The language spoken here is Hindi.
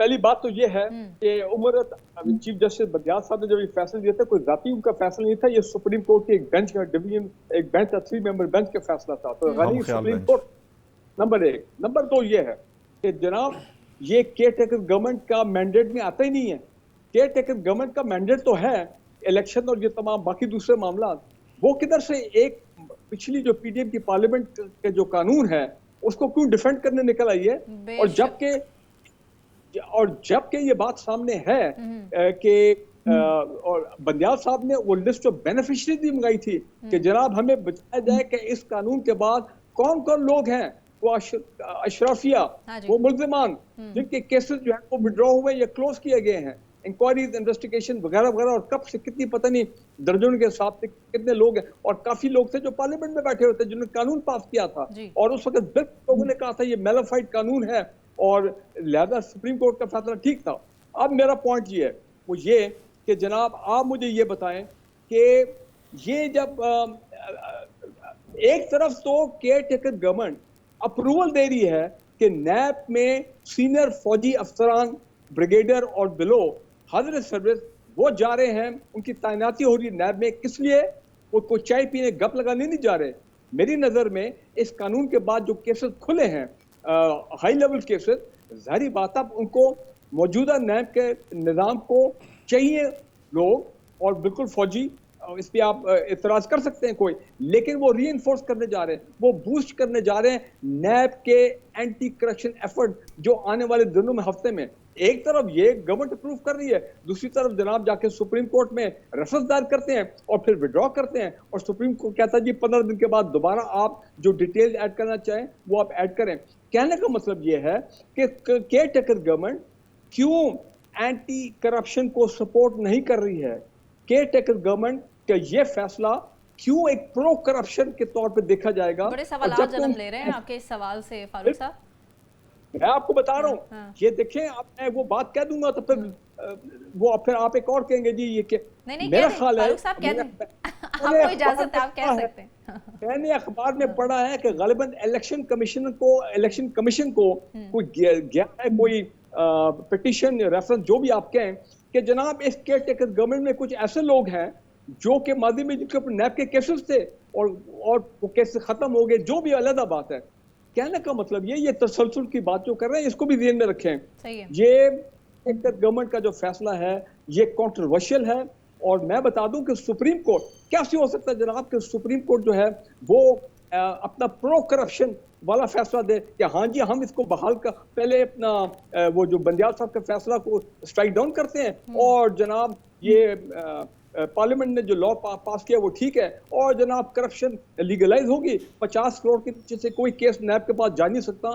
पहली बात तो ये है कि उम्र चीफ जस्टिस बंदियाल साहब ने जब ये फैसला दिया था, कोई जाती उनका फैसला नहीं था, ये सुप्रीम कोर्ट की एक बेंच का डिवीजन, एक बेंच था, 3 मेंबर बेंच का फैसला था। तो गनी सुप्रीम कोर्ट नंबर 1। नंबर 2 ये है कि जनाब ये केयर टेकर गवर्नमेंट का मैंडेट में आता ही नहीं है। केयर टेकर गवर्नमेंट का मैंडेट तो है इलेक्शन और ये तमाम बाकी दूसरे मामला, वो किधर से एक पिछली जो पीडीएम की पार्लियामेंट के जो कानून है उसको क्यों डिफेंड करने निकल आई है। और जबकि ये बात सामने है कि और बंदियाल साहब ने वो लिस्ट ऑफ बेनिफिशियरी भी मंगाई थी कि जनाब हमें बताया जाए कि इस कानून के बाद कौन कौन लोग हैं वो अशराफिया, वो मुल्जिमान जिनके केसेस जो है वो विड्रॉ हुए या क्लोज किए गए हैं, इंक्वायरीज, इन्वेस्टिगेशन वगैरह वगैरह, और कब से कितनी पता नहीं दर्जनों के हिसाब से कितने लोग हैं। और काफी लोग थे जो पार्लियामेंट में बैठे हुए थे जिन्होंने कानून पास किया था, और उस वक्त बिल्कुल लोगों ने कहा था ये मेलाफाइड कानून है और लिहाजा सुप्रीम कोर्ट का फैसला ठीक था। अब मेरा पॉइंट ये है, वो ये कि जनाब आप मुझे ये बताएं कि ये जब एक तरफ तो केयर टेकर गवर्नमेंट अप्रूवल दे रही है कि नैब में सीनियर फौजी अफसरान, ब्रिगेडियर और बिलो हाजिर सर्विस वो जा रहे हैं, उनकी तैनाती हो रही है नैब में, किस लिए? वो कोई चाय पीने गप लगाने नहीं जा रहे। मेरी नजर में इस कानून के बाद जो केसेस खुले हैं हाई लेवल केसेस, जाहिर बात है उनको मौजूदा नैब के निज़ाम को चाहिए लोग, और बिल्कुल फौजी, इस पर आप इतराज कर सकते हैं कोई, लेकिन वो रीइंफोर्स करने जा रहे हैं, वो बूस्ट करने जा रहे हैं नैब के एंटी करप्शन एफर्ट जो आने वाले दिनों में, हफ्ते में। एक तरफ ये गवर्नमेंट अप्रूव कर रही है, दूसरी तरफ जनाब जाके सुप्रीम कोर्ट में रेफरेंस दायर करते हैं और फिर विड्रॉ करते हैं, और सुप्रीम कोर्ट कहता है जी 15 दिन के बाद दोबारा आप जो डिटेल ऐड करना चाहें वो आप ऐड करें। कहने का मतलब ये है कि केयर टेकर गवर्नमेंट क्यों एंटी करप्शन को सपोर्ट नहीं कर रही है। केयर टेकर गवर्नमेंट का ये फैसला क्यों एक प्रो करप्शन के तौर पे देखा जाएगा। बड़े सवाल जन्म ले रहे हैं आपके इस सवाल से फारूक साहब। मैं आपको बता रहा हूँ, ये देखें, आप मैं वो बात कह दूंगा तो फिर वो फिर आप एक और कहेंगे जी ये क्या। नहीं, मेरा ख्याल है आपको इजाजत है, आप कह सकते हैं। मैंने अखबार में पढ़ा है कि गालिबन इलेक्शन कमीशन को कोई गया है, कोई पिटीशन रेफरेंस जो भी आप कहें, कि जनाब इस केयर टेकर गवर्नमेंट में कुछ ऐसे लोग हैं जो कि मादी में जिनके ऊपर नैब के केसेस थे और वो केसेस खत्म हो गए, जो भी अलग बात है। कहने का मतलब ये तसलसल की बात जो कर रहे हैं इसको भी ध्यान में रखें। सही है। ये गवर्नमेंट का जो फैसला है ये कंट्रोवर्शियल है, और मैं बता दूं कि सुप्रीम कोर्ट कैसे हो सकता है जनाब कि सुप्रीम कोर्ट जो है वो अपना प्रो करप्शन वाला फैसला दे कि हाँ जी हम इसको बहाल कर, पहले अपना वो जो बंदियाल साहब के फैसला को स्ट्राइक डाउन करते हैं, और जनाब ये पार्लियामेंट ने जो लॉ पास किया वो ठीक है, और जनाब करप्शन लीगलाइज होगी, 50 करोड़ के नीचे से कोई केस नैब के पास जा नहीं सकता,